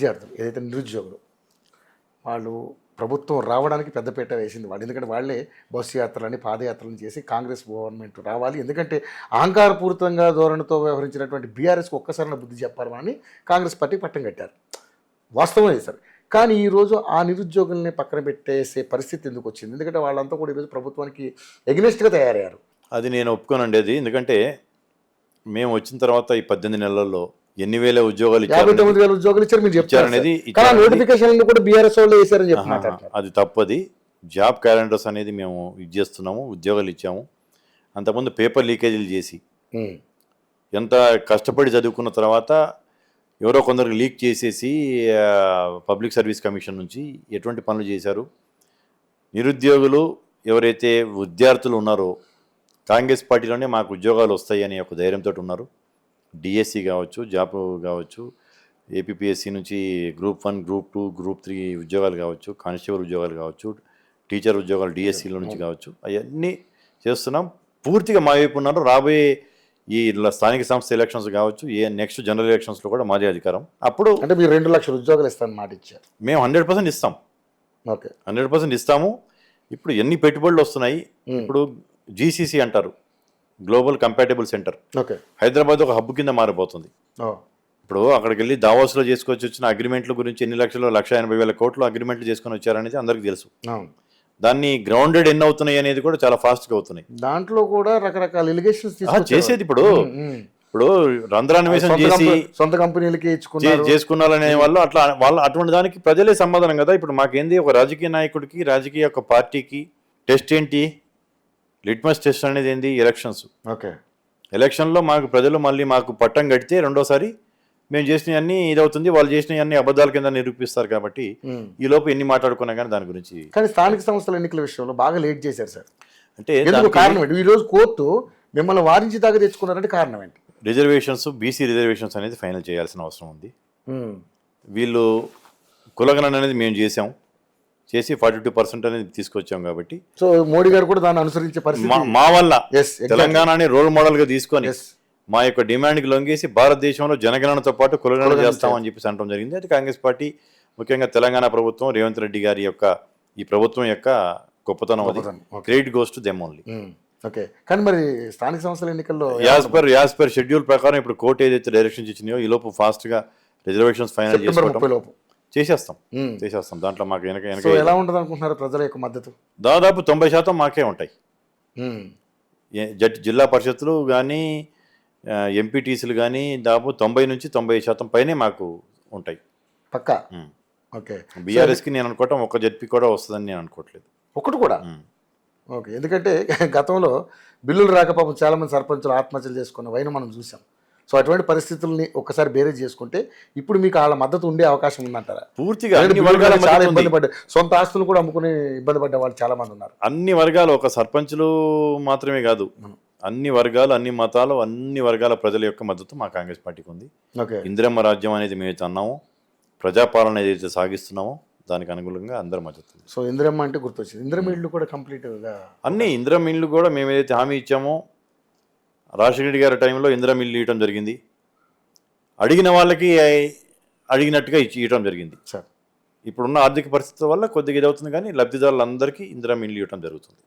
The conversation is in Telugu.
విద్యార్థులు ఏదైతే నిరుద్యోగులు వాళ్ళు ప్రభుత్వం రావడానికి పెద్దపీట వేసింది వాళ్ళు. ఎందుకంటే వాళ్ళే బస్సు యాత్రలని పాదయాత్రలను చేసి కాంగ్రెస్ గవర్నమెంట్ రావాలి, ఎందుకంటే అహంకారపూరితంగా ధోరణితో వ్యవహరించినటువంటి బీఆర్ఎస్కి ఒక్కసారి బుద్ధి చెప్పాలని కాంగ్రెస్ పార్టీ పట్టం కట్టారు. వాస్తవం సార్. కానీ ఈరోజు ఆ నిరుద్యోగుల్ని పక్కన పెట్టేసే పరిస్థితి ఎందుకు వచ్చింది? ఎందుకంటే వాళ్ళంతా కూడా ఈరోజు ప్రభుత్వానికి ఎగ్నెస్ట్గా తయారయ్యారు. అది నేను ఒప్పుకోనండి. అది ఎందుకంటే మేము వచ్చిన తర్వాత ఈ 18 నెలల్లో ఎన్ని వేల ఉద్యోగాలు 59,000 ఉద్యోగాలు ఇచ్చారు మీరు చెప్తారనేది, నోటిఫికేషన్ కూడా బీఆర్ఎస్ వాళ్ళు వేశారని చెప్పి అది తప్పది. జాబ్ క్యాలెండర్స్ అనేది మేము ఇది చేస్తున్నాము, ఉద్యోగాలు ఇచ్చాము. అంతకుముందు పేపర్ లీకేజీలు చేసి ఎంత కష్టపడి చదువుకున్న తర్వాత ఎవరో కొందరికి లీక్ చేసేసి పబ్లిక్ సర్వీస్ కమిషన్ నుంచి ఎటువంటి పనులు చేశారు. నిరుద్యోగులు ఎవరైతే విద్యార్థులు ఉన్నారో కాంగ్రెస్ పార్టీలోనే మాకు ఉద్యోగాలు వస్తాయి అనే ఒక ధైర్యంతో ఉన్నారు. డిఎస్సి కావచ్చు, జాబ్ కావచ్చు, ఏపీపీఎస్సి నుంచి గ్రూప్ 1, గ్రూప్ 2, గ్రూప్ 3 ఉద్యోగాలు కావచ్చు, కానిస్టేబుల్ ఉద్యోగాలు కావచ్చు, టీచర్ ఉద్యోగాలు డిఎస్సిలో నుంచి కావచ్చు, అవన్నీ చేస్తున్నాం. పూర్తిగా మా వైపు ఉన్నారు. రాబోయే ఈ స్థానిక సంస్థ ఎలక్షన్స్ కావచ్చు, నెక్స్ట్ జనరల్ ఎలక్షన్స్లో కూడా మాదే అధికారం. అప్పుడు అంటే మీరు 2 లక్షల ఉద్యోగాలు ఇస్తాను మాట ఇచ్చారు. మేము 100% ఇస్తాం. ఓకే, 100% ఇస్తాము. ఇప్పుడు ఎన్ని పెట్టుబడులు వస్తున్నాయి. ఇప్పుడు జీసీసీ అంటారు, global compatible centre. Okay, Hyderabad ఒక హబ్ కింద మారిపోతుంది. ఇప్పుడు అక్కడికి వెళ్ళి దావోస్లో చేసుకొచ్చి వచ్చిన అగ్రిమెంట్ల గురించి ఎన్ని లక్షలు, 1,80,000 కోట్లు అగ్రిమెంట్లు చేసుకొని వచ్చారనేది అందరికీ తెలుసు. దాన్ని గ్రౌండెడ్ ఎన్ని అవుతున్నాయి అనేది కూడా చాలా ఫాస్ట్గా అవుతున్నాయి. దాంట్లో కూడా రకరకాల ఎలిగేషన్స్ చేసేది ఇప్పుడు రంధ్రాన్వేషణ చేసి సొంత కంపెనీలకి చేసుకున్నారనే వాళ్ళు అటువంటి దానికి ప్రజలే సమాధానం కదా. ఇప్పుడు మాకేంది, ఒక రాజకీయ నాయకుడికి, రాజకీయ ఒక పార్టీకి టెస్ట్ ఏంటి, లిట్మస్ టెస్ట్ అనేది ఏంది, ఎలక్షన్స్. ఓకే, ఎలక్షన్లో మాకు ప్రజలు మళ్ళీ మాకు పట్టం కడితే రెండోసారి మేము చేసినవన్నీ ఇదవుతుంది, వాళ్ళు చేసినవన్నీ అబద్ధాల కింద నిరూపిస్తారు. కాబట్టి ఈ లోపు ఎన్ని మాట్లాడుకున్నా కానీ దాని గురించి. కానీ స్థానిక సంస్థల ఎన్నికల విషయంలో బాగా లేట్ చేశారు సార్. అంటే కారణం ఏంటి? ఈరోజు కోర్టు మిమ్మల్ని వారించి దాకా తెచ్చుకున్నారంటే కారణం ఏంటి? రిజర్వేషన్స్, బీసీ రిజర్వేషన్స్ అనేది ఫైనల్ చేయాల్సిన అవసరం ఉంది. వీళ్ళు కులగణన అనేది మేము చేసి 42% అనేది తీసుకొచ్చాం. కాబట్టి సో మోడీ గారు కూడా దాన్ని అనుసరించే పరిస్థితి మా వల్ల తెలంగాణని రోల్ మోడల్గా తీసుకొని మా యొక్క డిమాండ్కి లొంగేసి భారతదేశంలో జనగణనతో పాటు కులగణన చేస్తామని చెప్పేసి అనడం జరిగింది. అది కాంగ్రెస్ పార్టీ, ముఖ్యంగా తెలంగాణ ప్రభుత్వం, రేవంత్ రెడ్డి గారి యొక్క ఈ ప్రభుత్వం యొక్క గొప్పతనం. అది credit goes to them only. Okay, కానీ మరి స్థానిక సంస్థల ఎన్నికల్లో యాజ్ పర్ షెడ్యూల్ ప్రకారం ఇప్పుడు కోర్టు ఏదైతే డైరెక్షన్స్ ఇచ్చినాయో ఈ లోపు ఫాస్ట్గా రిజర్వేషన్స్ ఫైనల్ చేసేస్తాం. దాంట్లో మాకు ఎలా ఉంటుంది అనుకుంటున్నారు ప్రజల యొక్క మద్దతు? దాదాపు 90% మాకే ఉంటాయి. జిల్లా పరిషత్తులు కానీ, ఎంపీటీసీలు కానీ దాదాపు 90 నుంచి 90% పైనే మాకు ఉంటాయి పక్కా. ఓకే, బీఆర్ఎస్కి నేను అనుకోవటం ఒక జడ్పీ కూడా వస్తుందని నేను అనుకోవట్లేదు, ఒకటి కూడా. ఓకే, ఎందుకంటే గతంలో బిల్లులు రాక పాపం చాలామంది సర్పంచులు ఆత్మహత్యలు చేసుకున్న వైన మనం చూసాం. సో అటువంటి పరిస్థితుల్ని ఒక్కసారి బేరేజ్ చేసుకుంటే ఇప్పుడు మీకు వాళ్ళ మద్దతు ఉండే అవకాశం ఉందంటారా? పూర్తిగా చాలా ఇబ్బంది పడ్డారు, సొంత ఆస్తులు కూడా అమ్ముకుని ఇబ్బంది పడ్డ వాళ్ళు చాలా మంది ఉన్నారు. అన్ని వర్గాలు, ఒక సర్పంచులు మాత్రమే కాదు, అన్ని వర్గాలు, అన్ని మతాలు, అన్ని వర్గాల ప్రజల యొక్క మద్దతు మా కాంగ్రెస్ పార్టీకి ఉంది. ఇందిరమ్మ రాజ్యం అనేది మేమైతే అన్నామో, ప్రజాపాలన ఏదైతే సాగిస్తున్నామో దానికి అనుగుణంగా అందరి మద్దతు. సో ఇందిరమ్మ అంటే గుర్తొచ్చింది, ఇందిరమ్మ ఇళ్ళు కూడా కంప్లీట్గా అన్ని ఇందిరమ్మ ఇళ్ళు కూడా మేము ఏదైతే హామీ ఇచ్చామో, రాజశేఖర రెడ్డి గారి టైంలో ఇందిరమ్మ ఇల్లు ఇవ్వడం జరిగింది. అడిగిన వాళ్ళకి అడిగినట్టుగా ఇవ్వడం జరిగింది. ఇప్పుడున్న ఆర్థిక పరిస్థితుల వల్ల కొద్దిగా ఇదవుతుంది, కానీ లబ్ధిదారులందరికీ ఇందిరమ్మ ఇల్లు ఇవ్వడం జరుగుతుంది.